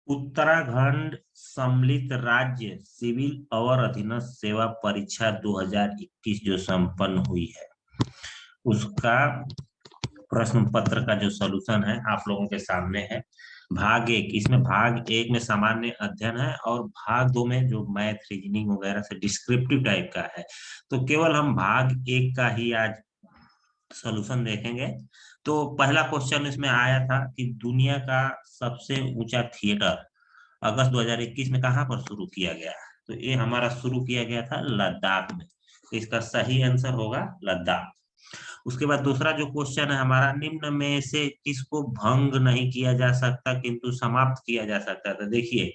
उत्तराखंड सम्मिलित राज्य सिविल और अधीनस्थ सेवा परीक्षा 2021 जो संपन्न हुई है उसका प्रश्न पत्र का जो सॉल्यूशन है आप लोगों के सामने है। भाग एक, इसमें भाग एक में सामान्य अध्ययन है और भाग दो में जो मैथ रीजनिंग वगैरह से डिस्क्रिप्टिव टाइप का है। तो केवल हम भाग एक का ही आज सॉल्यूशन देखेंगे। तो पहला क्वेश्चन इसमें आया था कि दुनिया का सबसे ऊंचा थिएटर अगस्त 2021 में कहाँ पर शुरू किया गया। तो ये हमारा शुरू किया गया था लद्दाख में। तो इसका सही आंसर होगा लद्दाख। उसके बाद दूसरा जो क्वेश्चन है हमारा, निम्न में से किसको भंग नहीं किया जा सकता किंतु समाप्त किया जा सकता है। तो देखिए,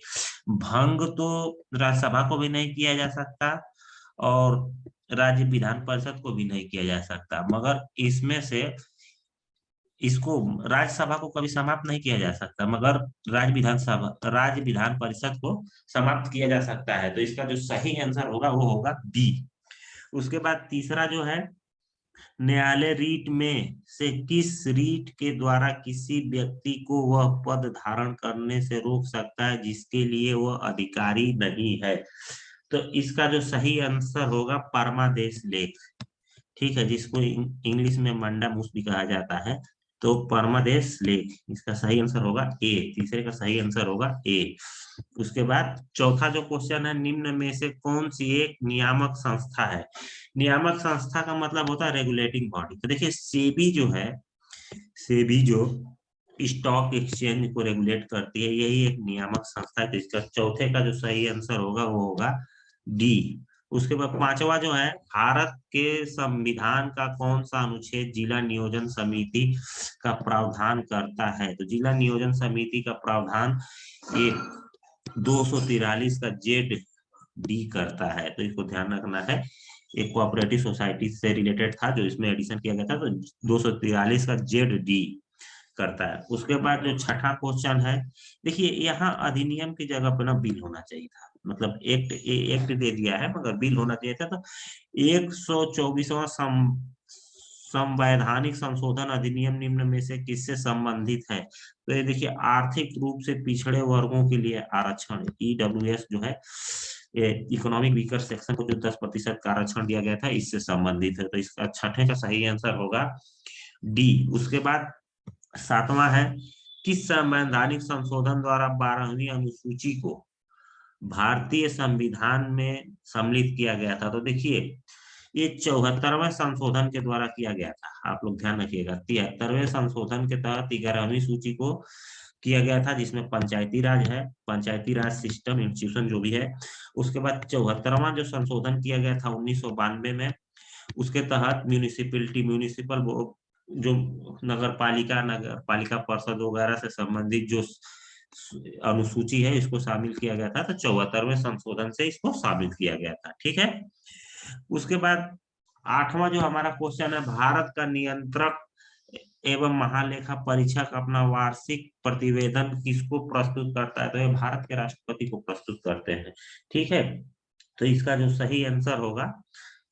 भंग तो राज्यसभा को भी नहीं किया जा सकता और राज्य विधान परिषद को भी नहीं किया जा सकता, मगर इसमें से इसको राज्यसभा को कभी समाप्त नहीं किया जा सकता, मगर राज्य विधान परिषद को समाप्त किया जा सकता है। तो इसका जो सही आंसर होगा वो होगा बी। उसके बाद तीसरा जो है, न्यायालय रीट में से किस रीट के द्वारा किसी व्यक्ति को वह पद धारण करने से रोक सकता है जिसके लिए वह अधिकारी नहीं है। तो इसका जो सही आंसर होगा परमादेश लेख, ठीक है, जिसको इंग्लिश में मंडामुस भी कहा जाता है। तो परमादेश लेख इसका सही आंसर होगा ए। तीसरे का सही आंसर होगा ए। उसके बाद चौथा जो क्वेश्चन है, निम्न में से कौन सी एक नियामक संस्था है। नियामक संस्था का मतलब होता है रेगुलेटिंग बॉडी। तो देखिए, सेबी जो है, सेबी जो स्टॉक एक्सचेंज को रेगुलेट करती है, यही एक नियामक संस्था है। तो इसका चौथे का जो सही आंसर होगा वो होगा डी। उसके बाद पांचवा जो है, भारत के संविधान का कौन सा अनुच्छेद जिला नियोजन समिति का प्रावधान करता है। तो जिला नियोजन समिति का प्रावधान ये 243 का जेड डी करता है। तो इसको ध्यान रखना है। एक कोऑपरेटिव सोसाइटी से रिलेटेड था जो इसमें एडिशन किया गया था, तो 243 का जेड डी करता है। उसके बाद जो छठा क्वेश्चन है, देखिए यहाँ अधिनियम की जगह पर ना बिल होना चाहिए था, मतलब एक्ट दे दिया है मगर बिल होना चाहिए था। तो 124वां संवैधानिक संशोधन अधिनियम निम्न में से किससे संबंधित है। तो ये देखिए, आर्थिक रूप से पिछड़े वर्गों के लिए आरक्षण, ईडब्ल्यूएस जो है, ये इकोनॉमिक वीकर सेक्शन को जो 10% का आरक्षण दिया गया था, इससे संबंधित है। तो इसका छठे का सही आंसर होगा डी। उसके बाद सातवां है, किस संवैधानिक संशोधन द्वारा 12वीं अनुसूची को भारतीय संविधान में सम्मिलित किया गया था। तो देखिए, ये 74वें संशोधन के द्वारा किया गया था। आप लोग ध्यान रखिएगा, 73वें संशोधन के तहत 11वीं सूची को किया गया था, जिसमें पंचायती राज है, पंचायती राज सिस्टम इंस्टीट्यूशन जो भी है। उसके बाद 74वां जो संशोधन किया गया था 1992 में, उसके तहत म्यूनिसिपल जो नगर पालिका परिषद वगैरह से संबंधित जो अनुसूची है इसको शामिल किया गया था। तो 74वें संशोधन से इसको शामिल किया गया था, ठीक है। उसके बाद आठवां जो हमारा क्वेश्चन है, भारत का नियंत्रक एवं महालेखा परीक्षक अपना वार्षिक प्रतिवेदन किसको प्रस्तुत करता है। तो ये भारत के राष्ट्रपति को प्रस्तुत करते हैं, ठीक है। तो इसका जो सही आंसर होगा,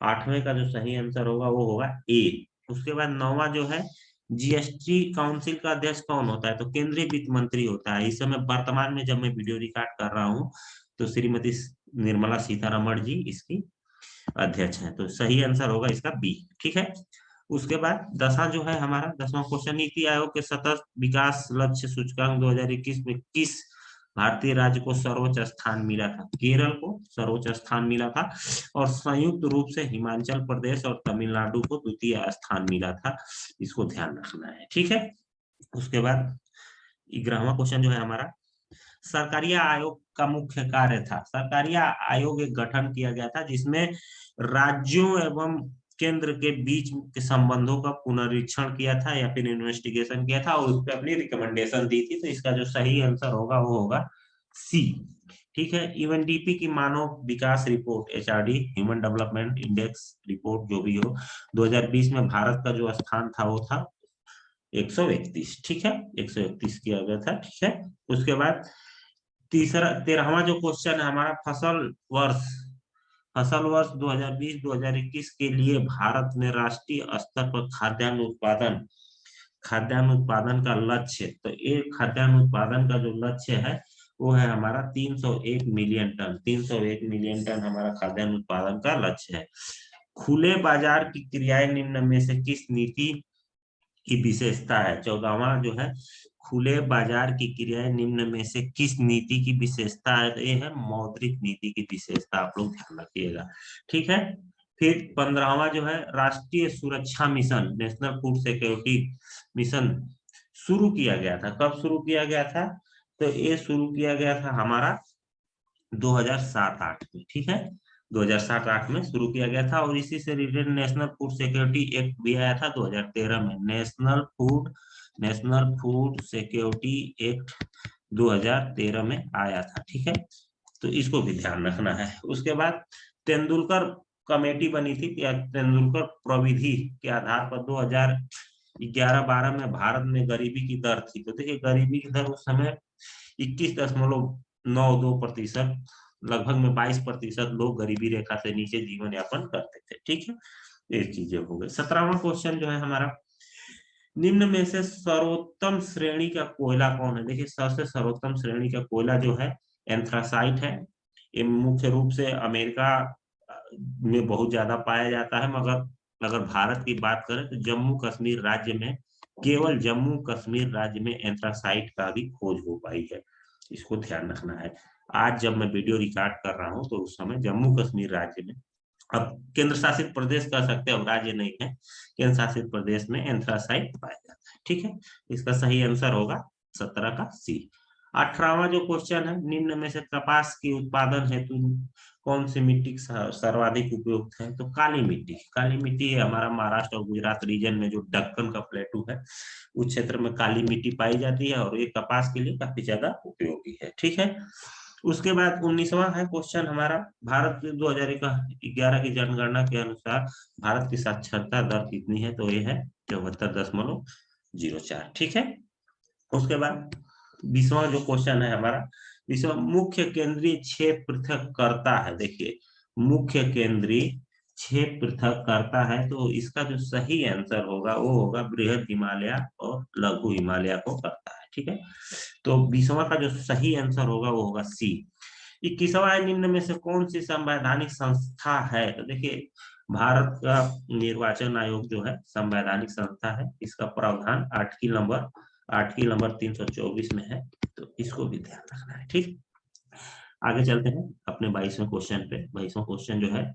आठवें का जो सही आंसर होगा वो होगा ए। उसके बाद नौवां जो है, जीएसटी काउंसिल का अध्यक्ष कौन होता है। तो केंद्रीय वित्त मंत्री होता है। इस समय वर्तमान में जब मैं वीडियो रिकॉर्ड कर रहा हूँ तो श्रीमती निर्मला सीतारमण जी इसकी अध्यक्ष है। तो सही आंसर होगा इसका बी, ठीक है। उसके बाद जो है हमारा 10वां क्वेश्चन, नीति आयोग के सतत विकास लक्ष्य सूचकांक 2021 में किस भारतीय राज्य को सर्वोच्च स्थान मिला था। केरल को सर्वोच्च स्थान मिला था और संयुक्त रूप से हिमाचल प्रदेश और तमिलनाडु को द्वितीय स्थान मिला था। इसको ध्यान रखना है, ठीक है। उसके बाद 11वां क्वेश्चन जो है हमारा, सरकारिया आयोग का मुख्य कार्य था। सरकारिया आयोग एक गठन किया गया था जिसमें राज्यों एवं केंद्र के बीच के संबंधों का पुनरीक्षण किया था या फिर इन्वेस्टिगेशन किया था और उस पर अपनी रिकमेंडेशन दी थी। तो इसका जो सही आंसर होगा वो होगा सी, ठीक है। यूएनडीपी की मानव विकास report, HRD human development index report जो भी हो, 2020 में भारत का जो स्थान था वो था 131, ठीक है, 131 किया गया था, ठीक है। उसके बाद 13वां जो क्वेश्चन है हमारा, फसल वर्ष 2020-2021 के लिए भारत में राष्ट्रीय स्तर पर खाद्यान्न उत्पादन का लक्ष्य। तो एक खाद्यान्न उत्पादन का जो लक्ष्य है वो है हमारा 301 मिलियन टन। 301 मिलियन टन हमारा खाद्यान्न उत्पादन का लक्ष्य है। खुले बाजार की क्रियाएं निम्न में से किस नीति की विशेषता है? 14वां जो है, खुले बाजार की क्रियाएं निम्न में से किस नीति की विशेषता है? तो ये है मौद्रिक नीति की विशेषता, आप लोग ध्यान रखिएगा, ठीक है। फिर 15वां जो है, राष्ट्रीय सुरक्षा mission, national food security mission शुरू किया गया था। कब शुरू किया गया था? तो ये शुरू किया गया था हमारा 2007-8 में, ठीक है। 2007-8 में शुरू किया गया था, और इसी से related national food security act भी आया था 2013 में। नेशनल फूड सिक्योरिटी एक्ट 2013 में आया था, ठीक है। तो इसको भी ध्यान रखना है। उसके बाद तेंदुलकर कमेटी बनी थी, या तेंदुलकर प्रविधि के आधार पर 2011-12 में भारत में गरीबी की दर थी। तो देखिए, गरीबी की दर उस समय 21.92%, लगभग में 22% लोग गरीबी रेखा से नीचे जीवन यापन करते थे, ठीक है। ये चीजें हो गई। 17वां क्वेश्चन जो है हमारा, निम्न में से सर्वोत्तम श्रेणी का कोयला कौन है? देखिए, सबसे सर्वोत्तम श्रेणी का कोयला जो है एंथ्रासाइट है। ये मुख्य रूप से अमेरिका में बहुत ज्यादा पाया जाता है, मगर अगर भारत की बात करें तो जम्मू कश्मीर राज्य में, केवल जम्मू कश्मीर राज्य में एंथ्रासाइट का भी खोज हो पाई है। इसको ध्यान रखना है। आज जब मैं वीडियो रिकॉर्ड कर रहा हूं तो उस समय जम्मू कश्मीर राज्य में, अब केंद्र शासित प्रदेश कह सकते हैं, राज्य नहीं है, केंद्र शासित प्रदेश में एंथ्रासाइट पाया जाता है, ठीक है। इसका सही आंसर होगा 17 का सी। 18वां जो क्वेश्चन है, निम्न में से कपास के उत्पादन हेतु कौन सी मिट्टी सर्वाधिक उपयुक्त है? तो काली मिट्टी। काली मिट्टी है हमारा महाराष्ट्र और गुजरात रीजन में, जो दक्कन का प्लेटू है उस क्षेत्र में काली मिट्टी पाई जाती है, और ये कपास के लिए काफी ज्यादा उपयोगी है, ठीक है। उसके बाद 19वां है क्वेश्चन हमारा, भारत के 2011 की जनगणना के अनुसार भारत की साक्षरता दर कितनी है? तो ये है 74.04, ठीक है। उसके बाद 20वां जो क्वेश्चन है हमारा, 20वां, मुख्य केंद्रीय क्षेत्र पृथक करता है। देखिए, मुख्य केंद्रीय क्षेत्र पृथक करता है, तो इसका जो सही आंसर होगा वो होगा बृहद हिमालय और लघु हिमालय को करता है, ठीक है। तो 20वां का जो सही आंसर होगा वो होगा सी। 21वां है, निम्न में से कौन सी संवैधानिक संस्था है? तो देखिए, भारत का निर्वाचन आयोग जो है संवैधानिक संस्था है। इसका प्रावधान आर्टिकल नंबर 324 में है, तो इसको भी ध्यान रखना है, ठीक। आगे चलते हैं अपने 22वें क्वेश्चन पे। 22वां क्वेश्चन जो है,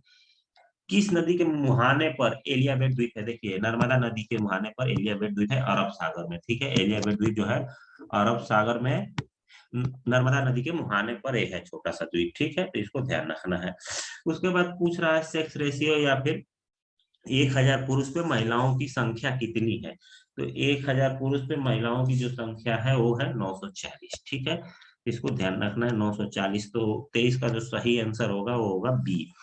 किस नदी के मुहाने पर एलियाबेट द्वीप है? देखिए, नर्मदा नदी के मुहाने पर एलियाबेट द्वीप है, अरब सागर में, ठीक है। एलियाबेट द्वीप जो है अरब सागर में, नर्मदा नदी के मुहाने पर एक है छोटा सा द्वीप, ठीक है। तो इसको ध्यान रखना है। उसके बाद पूछ रहा है सेक्स रेशियो, या फिर 1000 पुरुष पे महिलाओं की संख्या कितनी है? तो 1000 पुरुष पे महिलाओं की जो संख्या है वो है 940, ठीक है। इसको ध्यान रखना है 940। तो 23 का जो सही आंसर होगा वो होगा बी।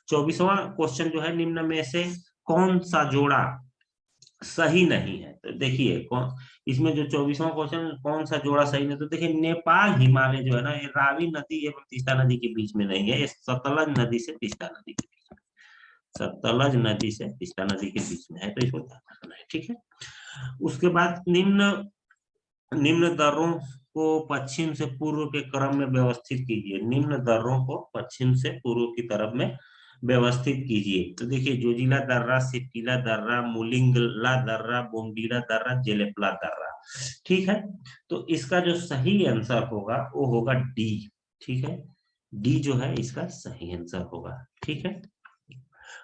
24वां क्वेश्चन जो है, निम्न में से कौन सा जोड़ा सही नहीं है? तो देखिए, कौन इसमें जो 24वां क्वेश्चन, कौन सा जोड़ा सही नहीं? तो देखिए, नेपाल हिमालय जो है ना, ये रावी नदी एवं तीस्ता नदी के बीच में नहीं है, ये सतलज नदी से तीस्ता नदी के बीच में, सतलज नदी से तीस्ता नदी के बीच में है, तो इसको ध्यान रखना है, ठीक है। उसके बाद निम्न निम्न दर्रों को पश्चिम से पूर्व के क्रम में व्यवस्थित कीजिए। निम्न दर्रों को पश्चिम से पूर्व की तरफ में व्यवस्थित कीजिए। तो देखिए, जोजिला दर्रा, सिटिला दर्रा, मुलिंगला दर्रा, बोमडीला दर्रा, जेलेपला दर्रा, ठीक है। तो इसका जो सही आंसर होगा वो होगा डी, ठीक है। डी जो है इसका सही आंसर होगा, ठीक है।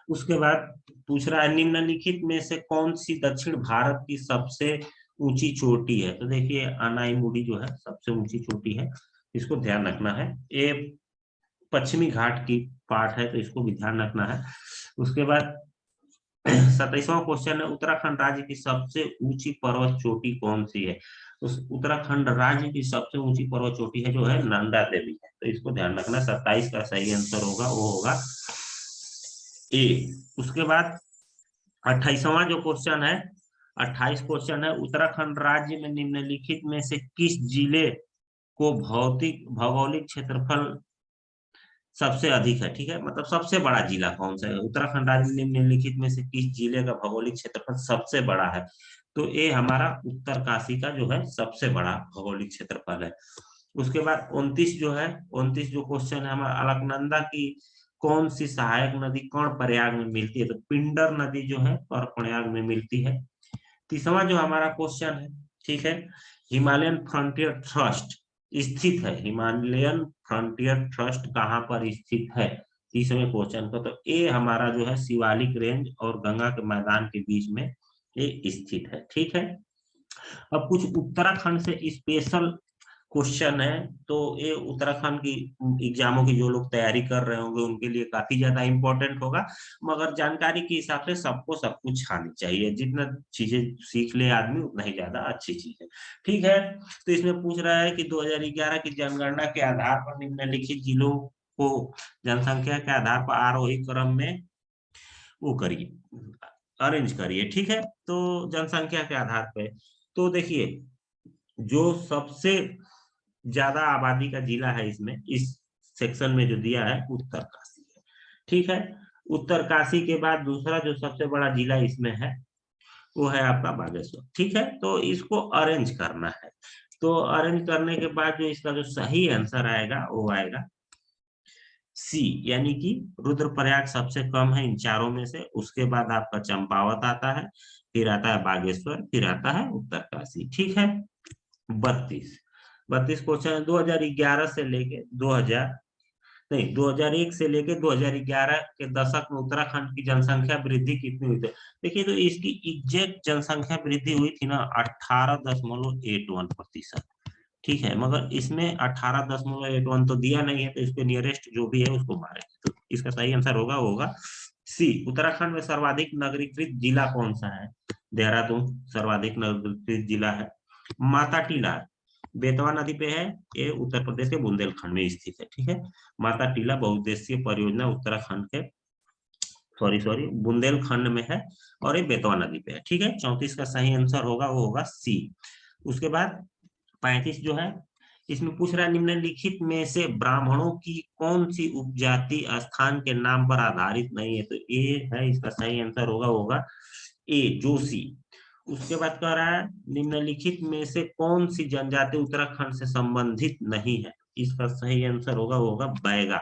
उसके बाद पूछ रहा है, निम्नलिखित में से कौन सी दक्षिण भारत की सबसे ऊंची चोटी है? तो देखिए, अनाईमुड़ी जो है सबसे ऊंची चोटी है, इसको ध्यान रखना है। ये पश्चिमी घाट की पार्ट है, तो इसको भी ध्यान रखना है। उसके बाद 27वां क्वेश्चन है, उत्तराखंड राज्य की सबसे ऊंची पर्वत चोटी कौन सी है? उस उत्तराखंड राज्य की सबसे ऊंची पर्वत चोटी है जो है नंदा देवी है, तो इसको ध्यान रखना। 27 का सही आंसर होगा वो होगा ए। उसके बाद 28वां जो क्वेश्चन है, 28 क्वेश्चन है, उत्तराखंड राज्य में निम्नलिखित में से किस जिले को भौगोलिक क्षेत्रफल सबसे अधिक है? ठीक है, मतलब सबसे बड़ा जिला कौन सा है? उत्तराखंड राज्य में निम्नलिखित में से किस जिले का भौगोलिक क्षेत्रफल सबसे बड़ा है? तो ये हमारा उत्तरकाशी का जो है सबसे बड़ा भौगोलिक क्षेत्रफल है। उसके बाद 29 जो है, 29 जो क्वेश्चन है हमारा, अलकनंदा की कौन सी सहायक नदी कर्णप्रयाग में मिलती है? तो पिंडर नदी जो है कर्णप्रयाग में मिलती है। 30वां जो हमारा क्वेश्चन है, ठीक है, हिमालयन फ्रंटियर ट्रस्ट स्थित है, हिमालयन फ्रंटियर ट्रस्ट कहाँ पर स्थित है? 30वें क्वेश्चन का, तो ये हमारा जो है शिवालिक रेंज और गंगा के मैदान के बीच में ये स्थित है, ठीक है। अब कुछ उत्तराखंड से स्पेशल क्वेश्चन है, तो ये उत्तराखंड की एग्जामों की जो लोग तैयारी कर रहे होंगे उनके लिए काफी ज्यादा इंपॉर्टेंट होगा, मगर जानकारी के हिसाब से सबको सब कुछ आनी चाहिए, जितना चीजें सीख ले आदमी उतना ही ज्यादा अच्छी चीज है, ठीक है। तो इसमें पूछ रहा है कि 2011 की जनगणना के आधार पर निम्नलिखित जिलों को जनसंख्या के आधार पर आरोही क्रम में वो करिए, अरेंज करिए, ठीक है। तो जनसंख्या के आधार पे, तो देखिए जो सबसे ज्यादा आबादी का जिला है इसमें, इस सेक्शन में जो दिया है, उत्तरकाशी है, ठीक है। उत्तरकाशी के बाद दूसरा जो सबसे बड़ा जिला इसमें है वो है आपका बागेश्वर, ठीक है। तो इसको अरेंज करना है, तो अरेंज करने के बाद जो इसका जो सही आंसर आएगा वो आएगा सी, यानी कि रुद्रप्रयाग सबसे कम है इन चारों में से, उसके बाद आपका चंपावत आता है, फिर आता है बागेश्वर, फिर आता है उत्तरकाशी, ठीक है। 32 क्वेश्चन 2011 से लेके 2000 नहीं 2001 से लेके 2011 के दशक में उत्तराखंड की जनसंख्या वृद्धि कितनी हुई थी? देखिए, तो इसकी एग्जैक्ट जनसंख्या वृद्धि हुई थी ना 18.81%, ठीक है, मगर इसमें 18.81 तो दिया नहीं है, तो इसके नियरेस्ट जो भी है उसको मारेंगे, तो इसका सही आंसर होगा वो होगा सी। उत्तराखंड में सर्वाधिक नगरीकृत जिला कौन सा है? देहरादून सर्वाधिक नगरीकृत जिला है। माता टीला बेतवा नदी पे है, ये उत्तर प्रदेश के बुंदेलखंड में स्थित है, ठीक है। माता टीला बहुउद्देशीय परियोजना उत्तराखंड के सॉरी बुंदेलखंड में है, और ये बेतवा नदी पे है, ठीक है। 34 का सही आंसर होगा वो होगा सी। उसके बाद 35 जो है, इसमें पूछ रहा है निम्नलिखित में से ब्राह्मणों की कौन सी उपजाति स्थान के नाम पर आधारित नहीं है? तो ए है इसका सही आंसर होगा ए, जोशी। उसके बाद कह रहा है निम्नलिखित में से कौन सी जनजाति उत्तराखंड से संबंधित नहीं है? इसका सही आंसर होगा वो होगा बैगा।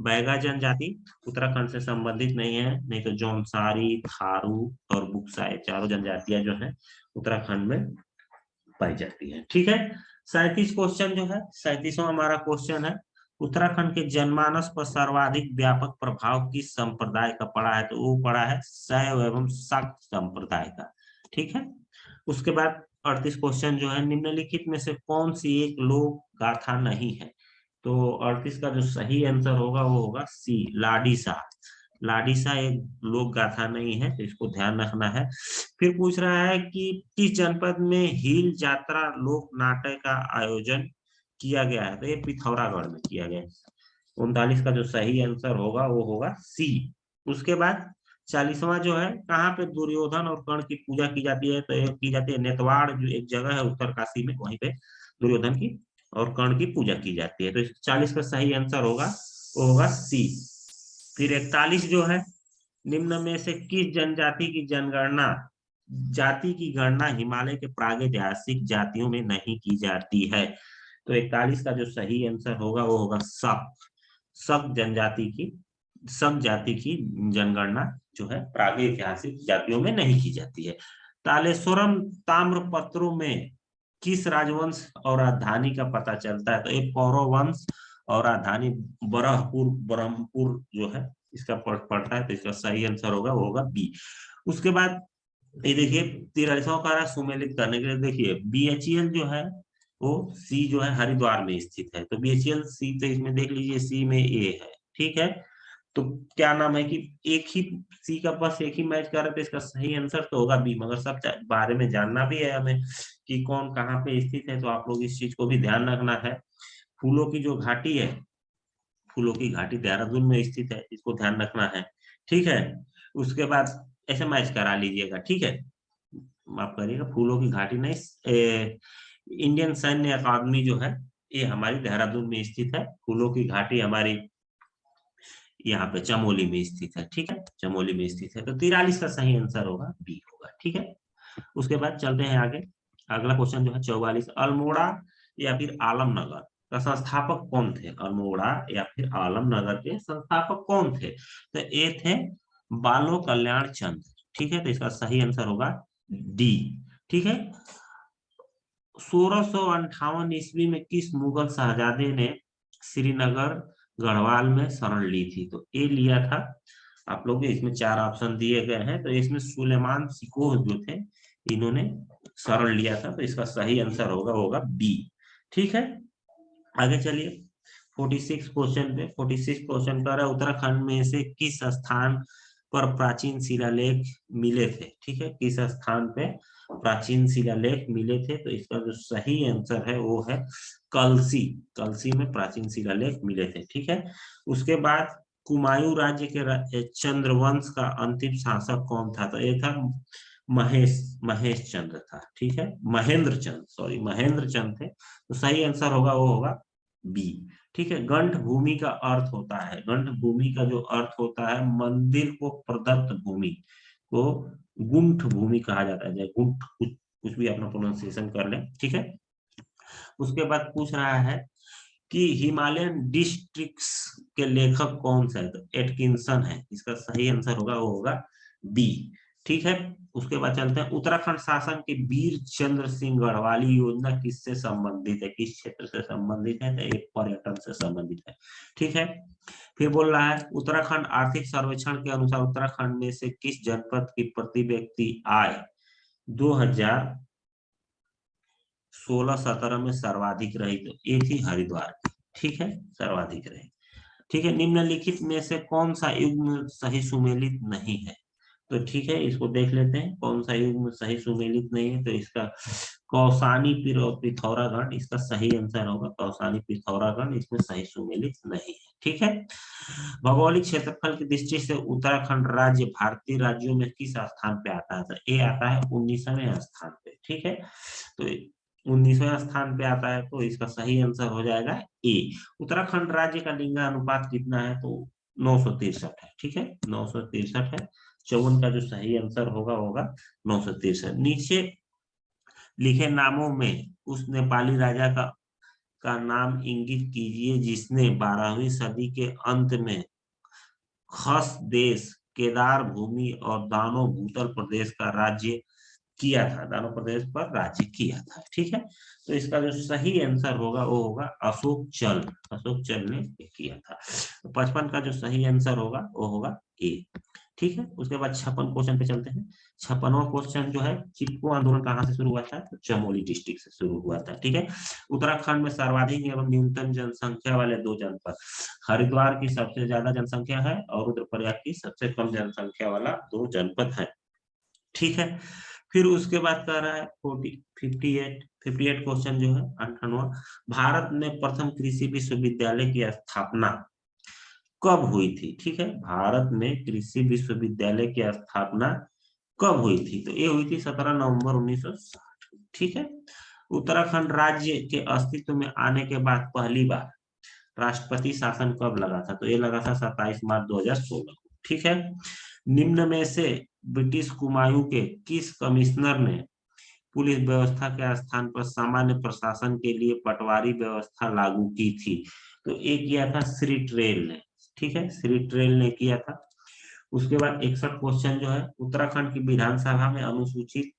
बैगा जनजाति उत्तराखंड से संबंधित नहीं है, नहीं तो जौनसारी, थारू और बुक्सा, ये चारों जनजातियां जो है उत्तराखंड में पाई जाती है, ठीक है। 37 क्वेश्चन जो है, 37वां हमारा क्वेश्चन है, उत्तराखंड के जनमानस पर सर्वाधिक व्यापक प्रभाव किस संप्रदाय का पड़ा है? तो वो पड़ा है शैव एवं शाक्त संप्रदाय का, ठीक है। उसके बाद 38 क्वेश्चन जो है, निम्नलिखित में से कौन सी एक लोक गाथा नहीं है? तो 38 का जो सही आंसर होगा वो होगा सी, लाडीसा। लाडीसा एक लोक गाथा नहीं है, तो इसको ध्यान रखना है। फिर पूछ रहा है कि किस जनपद में हील यात्रा लोक नाटक का आयोजन किया गया है? तो ये पिथौरागढ़ में किया गया है। 39 का जो सही आंसर होगा वो होगा सी। उसके बाद 40वां जो है, कहाँ पे दुर्योधन और कर्ण की पूजा की जाती है? तो ये की जाती है नेतवाड़, जो एक जगह है उत्तरकाशी में, वहीं पे दुर्योधन की और कर्ण की पूजा की जाती है। तो 40 का सही आंसर होगा वो होगा सी। फिर 41 जो है, निम्न में से किस जनजाति की जनगणना जाति की गणना हिमालय के प्रागैतिहासिक जातियों में नहीं की जाती है? तो 41 का जो सही आंसर होगा वो होगा शक। शक जनजाति की, शक जाति की जनगणना जो है प्रागैतिहासिक जातियों में नहीं की जाती है। तालेश्वरम ताम्रपत्रों में किस राजवंश और राजधानी का पता चलता है? तो ये पौरव वंश और राजधानी ब्रह्मपुर जो है इसका पड़ता है, तो इसका सही आंसर होगा वो होगा बी। उसके बाद ये देखिए 43वां का सुमेलित करने के लिए, देखिए बीएचईएल जो है वो सी जो है हरिद्वार में स्थित है, तो बीएचईएल सी, तो इसमें देख लीजिए सी में ए है, ठीक है। तो क्या नाम है कि एक ही सी का बस एक ही मैच कर रहे थे, इसका सही आंसर तो होगा बी, मगर सब बारे में जानना भी है हमें कि कौन कहाँ पे स्थित है, तो आप लोग इस चीज को भी ध्यान रखना है। फूलों की जो घाटी है, फूलों की घाटी देहरादून में स्थित है, इसको ध्यान रखना है, ठीक है। उसके बाद ऐसे मैच करा लीजिएगा, ठीक है, माफ करिएगा, फूलों की घाटी नहीं, इंडियन सैन्य अकादमी जो है ये हमारी देहरादून में स्थित है, फूलों की घाटी हमारी यहाँ पे चमोली में स्थित है, ठीक है, चमोली में स्थित है। तो 43 का सही आंसर होगा बी होगा, ठीक है। उसके बाद चलते हैं आगे, अगला क्वेश्चन जो है 44, अल्मोड़ा या फिर आलमनगर का संस्थापक कौन थे? अल्मोड़ा या फिर आलमनगर के संस्थापक कौन थे? तो ए थे बालो कल्याण चंद। ठीक है, तो इसका सही आंसर होगा डी। ठीक है, 1658 ईस्वी में किस मुगल शहजादे ने श्रीनगर गढ़वाल में शरण ली थी? तो ए लिया था आप लोग, इसमें 4 ऑप्शन दिए गए हैं, तो इसमें सुलेमान सिकोह जो थे इन्होंने शरण लिया था, तो इसका सही आंसर होगा बी। ठीक है, आगे चलिए 46 क्वेश्चन पे। 46 क्वेश्चन कर रहा है, उत्तराखंड में से किस स्थान पर प्राचीन शिलालेख मिले थे? ठीक है, किस स्थान पे प्राचीन शिलालेख मिले थे? तो इसका जो सही आंसर है वो है कलसी। कलसी में प्राचीन शिलालेख मिले थे। ठीक है, उसके बाद कुमायूं राज्य के चंद्रवंश का अंतिम शासक कौन था? तो ये था महेश महेश चंद्र था। ठीक है, महेंद्र चंद्र, सॉरी महेंद्र चंद्र थे। तो सही आंसर होगा वो होगा बी। ठीक है, गंठ भूमि का अर्थ होता है, गंठ भूमि का जो अर्थ होता है, मंदिर को प्रदत्त भूमि को गुंठ भूमि कहा जाता है। गुंठ कुछ भी अपना प्रोनाउंसिएशन कर ले। ठीक है, उसके बाद पूछ रहा है कि हिमालयन डिस्ट्रिक्ट्स के लेखक कौन सा है? तो एटकिंसन है। इसका सही आंसर होगा वो होगा बी। ठीक है, उसके बाद चलते हैं उत्तराखंड शासन की वीर चंद्र सिंह गढ़वाली योजना किससे संबंधित है? किस क्षेत्र से संबंधित है? तो एक पर्यटन से संबंधित है। ठीक है, फिर बोल रहा है उत्तराखंड आर्थिक सर्वेक्षण के अनुसार उत्तराखंड में से किस जनपद की प्रति व्यक्ति आय 2016-17 में सर्वाधिक रही? तो एक ही हरिद्वार की। ठीक है, सर्वाधिक रही। ठीक है, निम्नलिखित में से कौन सा युग्म सही सुमेलित नहीं है? तो ठीक है, इसको देख लेते हैं कौन सा युग्म सही सुमेलित नहीं है। तो इसका कौसानी पिथौरागढ़ इसका सही आंसर होगा। कौसानी पिथौरागढ़ इसमें सही सुमेलित नहीं है। ठीक है, भौगोलिक क्षेत्रफल की दृष्टि से उत्तराखंड राज्य भारतीय राज्यों में किस स्थान पे आता है? तो ए आता है 19वें स्थान पे। ठीक है, तो 19वें स्थान पे आता है, तो इसका सही आंसर हो जाएगा ए। उत्तराखंड राज्य का लिंगानुपात कितना है? तो 963 है। ठीक है, 963 है। 54 का जो सही आंसर होगा 963। नीचे लिखे नामों में उस नेपाली राजा का नाम इंगित कीजिए जिसने 12वीं सदी के अंत में खस देश, केदार भूमि और दानो भूतल प्रदेश का राज्य किया था, दानो प्रदेश पर राज्य किया था। ठीक है, तो इसका जो सही आंसर होगा वो होगा अशोक चल। अशोक चल ने किया था। 55 का जो सही आंसर होगा वो होगा ए। ठीक है, उसके बाद 56 क्वेश्चन पे चलते हैं। 56वां क्वेश्चन जो है, चिपको आंदोलन कहाँ से शुरू हुआ था? तो चमोली डिस्ट्रिक्ट से शुरू हुआ था। ठीक है, उत्तराखंड में सर्वाधिक एवं न्यूनतम जनसंख्या वाले 2 जनपद, हरिद्वार की सबसे ज्यादा जनसंख्या है और रुद्रप्रयाग की सबसे कम जनसंख्या वाला 2 जनपद है। ठीक है, फिर उसके बाद कह रहा है 58 क्वेश्चन जो है 58वां, भारत में प्रथम कृषि विश्वविद्यालय की स्थापना कब हुई थी? ठीक है, भारत में कृषि विश्वविद्यालय की स्थापना कब हुई थी? तो ये हुई थी 17 नवंबर 1960। ठीक है, उत्तराखंड राज्य के अस्तित्व में आने के बाद पहली बार राष्ट्रपति शासन कब लगा था? तो ये लगा था 27 मार्च 2016 को। ठीक है, निम्न में से ब्रिटिश कुमायूं के किस कमिश्नर ने पुलिस व्यवस्था के स्थान पर सामान्य प्रशासन के लिए पटवारी व्यवस्था लागू की थी? तो एक किया था श्री ट्रेल ने। ठीक है, श्री ट्रेल ने किया था। उसके बाद 61 क्वेश्चन जो है, उत्तराखंड की विधानसभा में अनुसूचित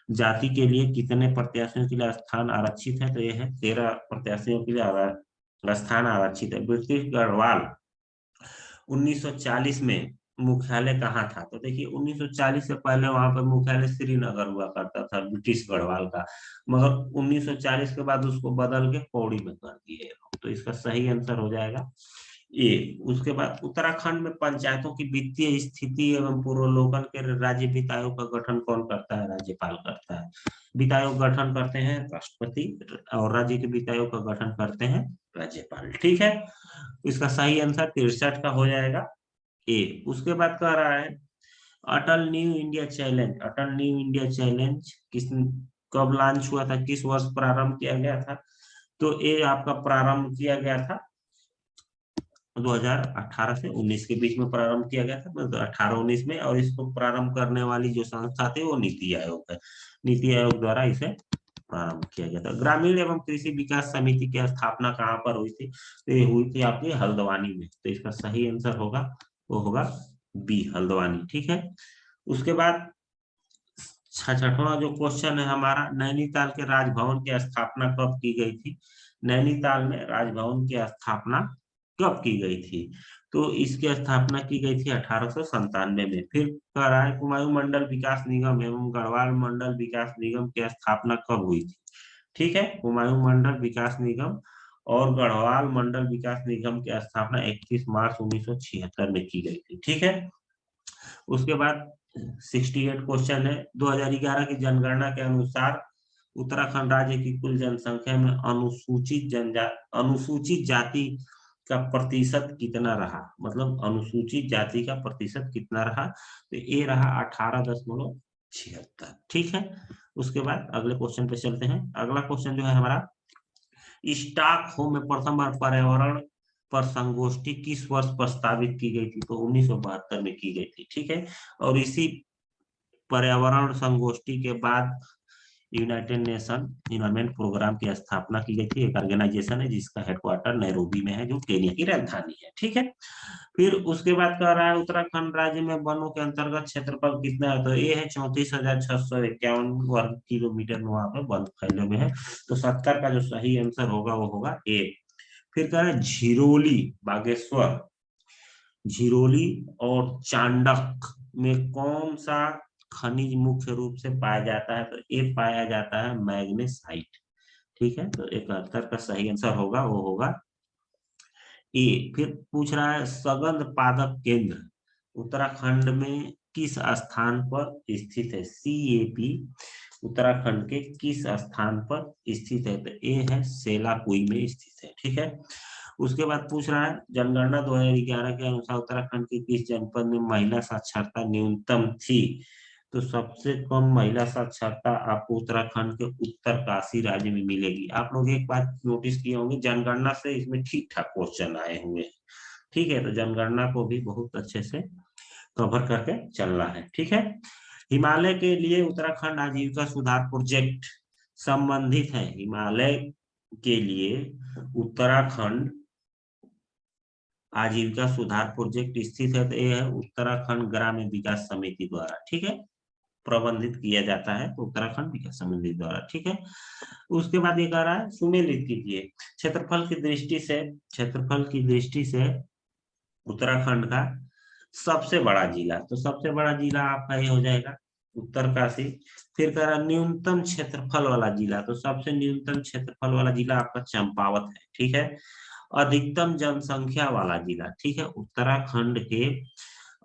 जाति के लिए कितने प्रत्याशियों के लिए स्थान आरक्षित है? तो ये है 13 प्रत्याशियों के लिए स्थान आरक्षित है। ब्रिटिश गढ़वाल 1940 में मुख्यालय कहाँ था? तो देखिए 1940 से पहले वहां पर मुख्यालय श्रीनगर हुआ करता था ब्रिटिश गढ़वाल का, मगर 1940 के बाद उसको बदल के पौड़ी में कर दिए। तो इसका सही आंसर हो जाएगा ए। उसके बाद उत्तराखंड में पंचायतों की वित्तीय स्थिति एवं पूर्वावलोकन के राज्य वित्त आयोग का गठन कौन करता है? राज्यपाल करता है। वित्त आयोग गठन करते हैं राष्ट्रपति और राज्य के वित्त आयोग का गठन करते हैं राज्यपाल। ठीक है, इसका सही आंसर 63 का हो जाएगा ए। उसके बाद कह रहा है अटल न्यू इंडिया चैलेंज, अटल न्यू इंडिया चैलेंज किस कब लॉन्च हुआ था? किस वर्ष प्रारंभ किया गया था? तो ये आपका प्रारंभ किया गया था 2018 से 19 के बीच में प्रारंभ किया गया था, मतलब 18-19 में। और इसको प्रारंभ करने वाली जो संस्था थी वो नीति आयोग है। नीति आयोग द्वारा इसे प्रारंभ किया गया था। ग्रामीण एवं कृषि विकास समिति की स्थापना कहाँ पर हुई थी? तो ये हुई थी आपकी हल्द्वानी में। तो इसका सही आंसर होगा वो होगा बी, हल्द्वानी। ठीक है। उसके बाद छठवां जो क्वेश्चन है हमारा, नैनीताल के राजभवन की स्थापना कब की गई थी? नैनीताल में राजभवन की स्थापना कब की गई थी? तो इसकी स्थापना की गई थी 1897 में। फिर कह रहा है कुमायूं मंडल विकास निगम एवं गढ़वाल मंडल विकास निगम की स्थापना कब हुई थी? ठीक है, कुमायूं मंडल विकास निगम और गढ़वाल मंडल विकास निगम की स्थापना 21 मार्च 1976 में की गई थी। ठीक है। उसके बाद 68 क्वेश्चन है, 2011 की जनगणना के अनुसार उत्तराखंड राज्य की कुल जनसंख्या में अनुसूचित जाति का प्रतिशत कितना रहा? मतलब अनुसूचित जाति का प्रतिशत कितना रहा? तो ये रहा 18.76। ठीक है। उसके बाद अगले क्वेश्चन पे चलते हैं। अगला क्वेश्चन जो है हमारा, स्टॉकहोम में प्रथम बार पर्यावरण पर संगोष्ठी किस वर्ष प्रस्तावित की गई थी? तो 1972 में की गई थी। ठीक है। और इसी पर्यावरण संगोष्ठी के बाद यूनाइटेड नेशन इन्वायरमेंट प्रोग्राम की स्थापना की गई थी। एक ऑर्गेनाइजेशन है जिसका हेडक्वार्टर नैरोबी में है, जो केन्या की राजधानी है। ठीक है। फिर उसके बाद कह रहा है उत्तराखंड राज्य में वनों के अंतर्गत क्षेत्रफल कितना है? तो ये है 34,651 वर्ग किलोमीटर में वहां पर वन फैले हुए हैं। तो 70 का जो सही आंसर होगा वो होगा ए। फिर कह रहे हैं झिरोली, बागेश्वर, झिरोली और चांडक में कौन सा खनिज मुख्य रूप से पाया जाता है? तो ये पाया जाता है मैग्नेसाइट। ठीक है। तो 71 का सही आंसर होगा वो होगा ए। फिर पूछ रहा है सगंध पादप केंद्र उत्तराखंड में किस स्थान पर स्थित है? CAP उत्तराखंड के किस स्थान पर स्थित है? तो ए है सेलाकुई में स्थित है। ठीक है। उसके बाद पूछ रहा है जनगणना 2011 के अनुसार उत्तराखंड के किस जनपद में महिला साक्षरता न्यूनतम थी? तो सबसे कम महिला साक्षरता आपको उत्तराखंड के उत्तरकाशी राज्य में मिलेगी। आप लोग एक बात नोटिस किए होंगे, जनगणना से इसमें ठीक ठाक क्वेश्चन आए हुए हैं। ठीक है। तो जनगणना को भी बहुत अच्छे से कवर करके चलना है। ठीक है। हिमालय के लिए उत्तराखंड आजीविका सुधार प्रोजेक्ट संबंधित है। हिमालय के लिए उत्तराखंड आजीविका सुधार प्रोजेक्ट स्थित है। तो यह है उत्तराखंड ग्रामीण विकास समिति द्वारा। ठीक है, प्रबंधित किया जाता है तो उत्तराखंड विकास समिति द्वारा। ठीक है। उसके बाद ये कह रहा है सुमेलित कीजिए क्षेत्रफल की दृष्टि से, क्षेत्रफल की दृष्टि से उत्तराखंड का सबसे बड़ा जिला। तो सबसे बड़ा जिला आपका ये हो जाएगा उत्तरकाशी। फिर कह रहा न्यूनतम क्षेत्रफल वाला जिला, तो सबसे न्यूनतम क्षेत्रफल वाला जिला आपका चंपावत है। ठीक है। अधिकतम जनसंख्या वाला जिला, ठीक है, उत्तराखंड के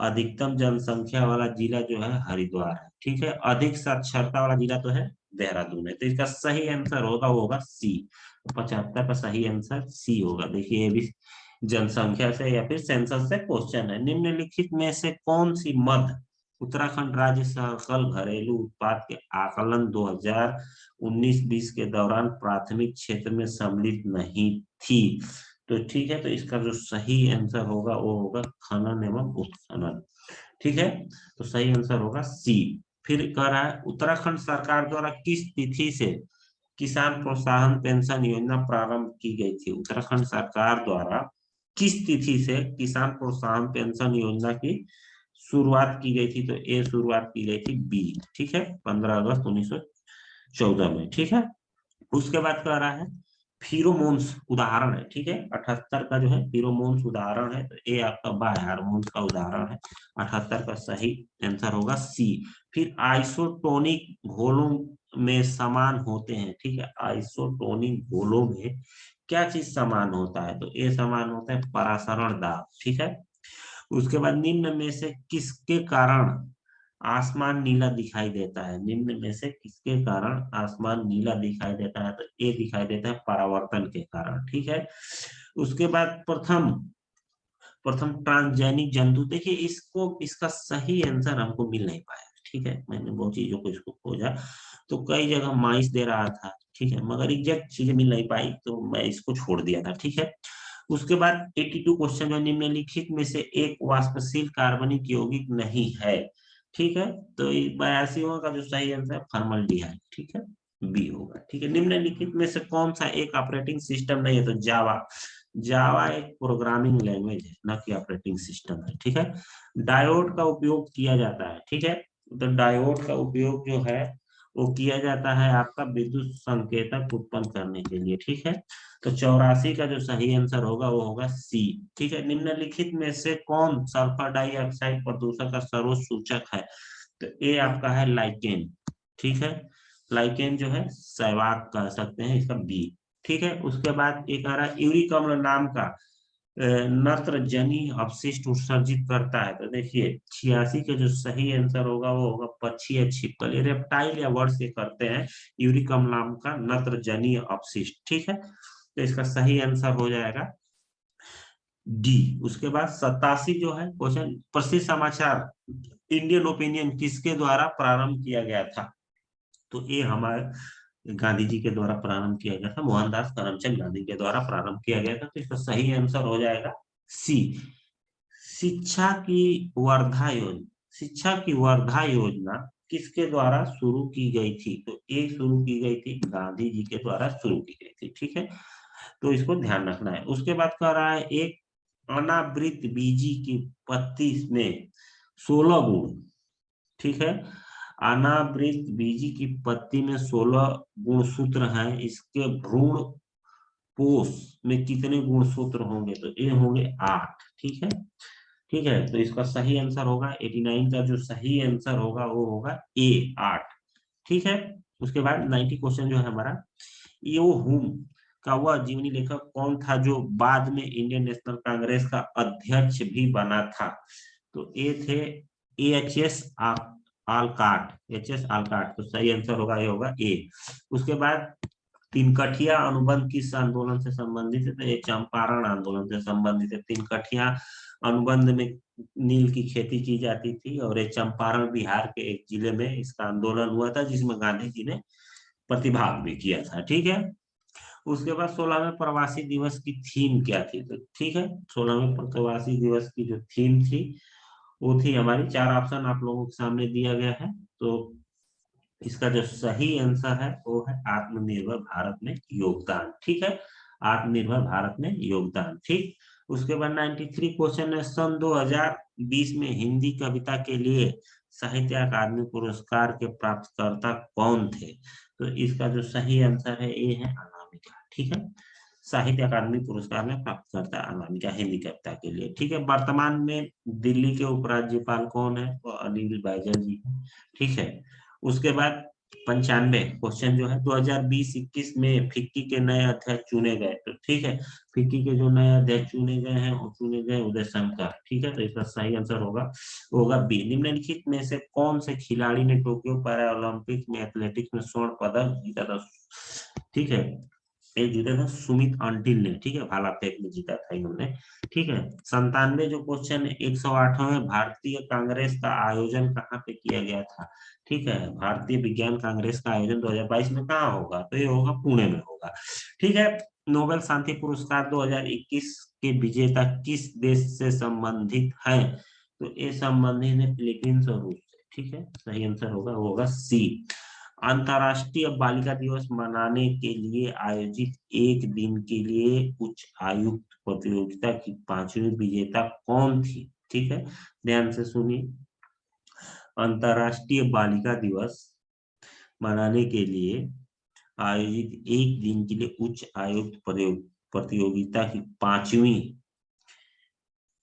अधिकतम जनसंख्या वाला जिला जो है हरिद्वार है। ठीक है। अधिक साक्षरता वाला जिला तो है देहरादून है। तो इसका सही आंसर होगा वो होगा सी। 75 का सही आंसर सी होगा। देखिए ये भी जनसंख्या से या फिर सेंसस से क्वेश्चन है। निम्नलिखित में से कौन सी मद उत्तराखंड राज्य सकल घरेलू उत्पाद के आकलन 2019-20 के दौरान प्राथमिक क्षेत्र में सम्मिलित नहीं थी? तो ठीक है। तो इसका जो सही आंसर होगा वो होगा खनन एवं उत्खनन। ठीक है। तो सही आंसर होगा सी। फिर कह रहा है उत्तराखंड सरकार द्वारा किस तिथि से किसान प्रोत्साहन पेंशन योजना प्रारंभ की गई थी? उत्तराखंड सरकार द्वारा किस तिथि से किसान प्रोत्साहन पेंशन योजना की शुरुआत की गई थी? तो ये शुरुआत की गई थी बी। ठीक है, 15 अगस्त 1914 में। ठीक है। उसके बाद कह रहा है फिरोमोन्स उदाहरण है। ठीक है। 78 का जो है फिरोमोन्स उदाहरण है। तो ये आपका बाय हार्मोन्स का उदाहरण है। 78 का सही आंसर होगा सी। फिर आइसोटोनिक घोलों में समान होते हैं। ठीक है। आइसोटोनिक घोलों में क्या चीज समान होता है? तो ये समान होता है परासरण दाब। ठीक है। उसके बाद निम्न में से किसके कारण आसमान नीला दिखाई देता है? निम्न में से किसके कारण आसमान नीला दिखाई देता है? तो ये दिखाई देता है परावर्तन के कारण। ठीक है। उसके बाद प्रथम प्रथम ट्रांसजेनिक जंतु, देखिए इसको इसका सही आंसर हमको मिल नहीं पाया। ठीक है। मैंने बहुत चीजों को इसको खोजा तो कई जगह माइस दे रहा था। ठीक है। मगर एग्जैक्ट चीजें मिल नहीं पाई तो मैं इसको छोड़ दिया था। ठीक है। उसके बाद 82 क्वेश्चन जो निम्नलिखित में से एक वाष्पशील कार्बनिक यौगिक नहीं है। ठीक है। तो 82 का जो सही आंसर है फॉर्मल्डिहाइड। ठीक है। बी होगा। ठीक है, निम्नलिखित में से कौन सा एक ऑपरेटिंग सिस्टम नहीं है? तो जावा। जावा एक प्रोग्रामिंग लैंग्वेज है, न कि ऑपरेटिंग सिस्टम है। ठीक है, डायोड का उपयोग किया जाता है। ठीक है, तो डायोड का उपयोग जो है वो किया जाता है आपका विद्युत संकेतक उत्पन्न करने के लिए। ठीक है, तो 84 का जो सही आंसर होगा वो होगा सी। ठीक है, निम्नलिखित में से कौन सल्फर डाइऑक्साइड प्रदूषण का सर्वोच्च सूचक है? तो ए आपका है लाइकेन। ठीक है, लाइकेन जो है सहवाग कह सकते हैं, इसका बी। ठीक है, उसके बाद एक आ रहा है यूरिक अम्ल नाम का नत्रजनी अपशिष्ट उत्सर्जित करता है। तो देखिए 86 का जो सही आंसर होगा वो होगा पक्षी या छिपकली, ये रेप्टाइल या वर्ड से करते हैं यूरिक अम्ल नाम का नत्रजनी अपशिष्ट। ठीक है, तो इसका सही आंसर हो जाएगा डी। उसके बाद 87 जो है क्वेश्चन, प्रसिद्ध समाचार इंडियन ओपिनियन किसके द्वारा प्रारंभ किया गया था? तो ये हमारे गांधी जी के द्वारा प्रारंभ किया गया था, मोहनदास करमचंद गांधी के द्वारा प्रारंभ किया गया था। तो इसका सही आंसर हो जाएगा सी। शिक्षा की वर्धा योजना, शिक्षा की वर्धा योजना किसके द्वारा शुरू की गई थी? तो ये शुरू की गई थी गांधी जी के द्वारा शुरू की गई थी। ठीक है, तो इसको ध्यान रखना है। उसके बाद कह रहा है एक अनावृत बीजी की पत्ती में 16 गुण। ठीक है, अनावृत बीजी की पत्ती में 16 गुणसूत्र हैं, इसके भ्रूण पोष में कितने गुणसूत्र होंगे? तो ये होंगे 8। ठीक है, ठीक है, तो इसका सही आंसर होगा 89 का जो सही आंसर होगा वो होगा ए 8। ठीक है, उसके बाद 90 क्वेश्चन जो है हमारा, यो हुम का वह जीवनी लेखक कौन था जो बाद में इंडियन नेशनल कांग्रेस का अध्यक्ष भी बना था? तो ये थे एच एस आलकाट, एच एस आलकाट। तो सही आंसर होगा ये होगा ए। उसके बाद तिनकठिया अनुबंध किस आंदोलन से संबंधित है? तो ये चंपारण आंदोलन से संबंधित है। तिनकठिया अनुबंध में नील की खेती की जाती थी और ये चंपारण बिहार के एक जिले में इसका आंदोलन हुआ था, जिसमें गांधी जी ने प्रतिभाग भी किया था। ठीक है, उसके बाद 16वें प्रवासी दिवस की थीम क्या थी? तो ठीक है, 16वें प्रवासी दिवस की जो थीम थी वो थी हमारी, 4 ऑप्शन आप लोगों के सामने दिया गया है। तो इसका जो सही आंसर है वो है आत्मनिर्भर भारत में योगदान। ठीक है, आत्मनिर्भर भारत में योगदान। ठीक, उसके बाद 93 क्वेश्चन है, सन 2020 में हिंदी कविता के लिए साहित्य अकादमी पुरस्कार के प्राप्तकर्ता कौन थे? तो इसका जो सही आंसर है ये है अनामिका। ठीक है, साहित्य अकादमी पुरस्कार में प्राप्तकर्ता अनामिका हिंदी कविता के लिए। ठीक है, वर्तमान में दिल्ली के उपराज्यपाल कौन है? वो अनिल बैजल जी हैं। ठीक है, उसके बाद 95 क्वेश्चन जो है, 2020-21 में फिक्की के नए अध्यक्ष चुने गए। तो ठीक है, फिक्की के जो नए अध्यक्ष चुने गए हैं वो चुने गए उदय शंकर। ठीक है, तो इसका सही आंसर होगा बी। निम्नलिखित में से कौन से खिलाड़ी ने टोक्यो पैरा ओलंपिक में एथलेटिक्स में स्वर्ण पदक जीता था? ठीक है, ये जीता था सुमित अंटिल ने। ठीक है, भाला फेंक में जीता था इन्होंने। ठीक है, 97 जो क्वेश्चन है, 108वें भारतीय कांग्रेस का आयोजन कहाँ पे किया गया था? ठीक है, भारतीय विज्ञान कांग्रेस का आयोजन 2022 में कहाँ होगा? तो ये होगा पुणे में होगा। ठीक है, नोबेल शांति पुरस्कार 2021 के विजेता किस देश से संबंधित हैं? तो ये संबंधित है फिलीपींस और रूस से। ठीक है, सही आंसर होगा सी। अंतर्राष्ट्रीय बालिका दिवस मनाने के लिए आयोजित एक दिन के लिए उच्च आयुक्त प्रतियोगिता की 5वीं विजेता कौन थी? ठीक है, ध्यान से सुनिए। अंतर्राष्ट्रीय बालिका दिवस मनाने के लिए आयोजित एक दिन के लिए उच्च आयुक्त प्रतियोगिता की 5वीं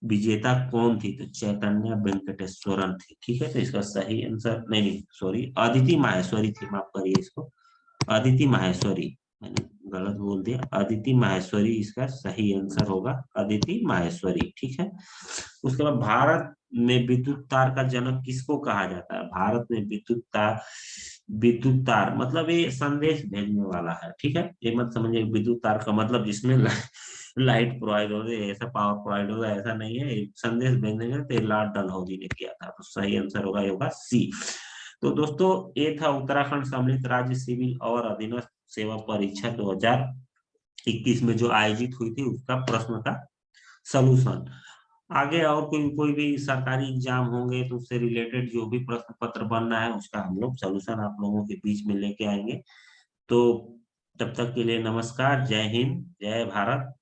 विजेता कौन थी? तो चैतन्य वेंकटेश्वरन थी। ठीक है, तो इसका सही आंसर, नहीं सॉरी, अदिति माहेश्वरी थी, माफ करिए इसको, अदिति माहेश्वरी, मैंने गलत बोल दिया, अदिति माहेश्वरी इसका सही आंसर होगा, अदिति माहेश्वरी। ठीक है, उसके बाद भारत में विद्युत तार का जनक किसको कहा जाता है? भारत में विद्युत तार मतलब ये संदेश भेजने वाला है। ठीक है, ये मत समझिए विद्युत तार का मतलब जिसमें लाइट प्रोवाइड हो रही है, ऐसा पावर प्रोवाइड होगा, ऐसा नहीं है। संदेश भेजने का तो लॉर्ड डलहौजी ने किया था। तो सही आंसर होगा सी। तो दोस्तों ये था उत्तराखंड सम्मिलित राज्य सिविल और अधीनस्थ सेवा परीक्षा 2021 में जो आयोजित हुई थी उसका प्रश्न का सलूशन। आगे और कोई कोई भी सरकारी एग्जाम होंगे तो उससे रिलेटेड जो भी प्रश्न पत्र बनना है उसका हम लोग सलूशन आप लोगों के बीच में लेके आएंगे। तो तब तक के लिए नमस्कार, जय हिंद, जय भारत।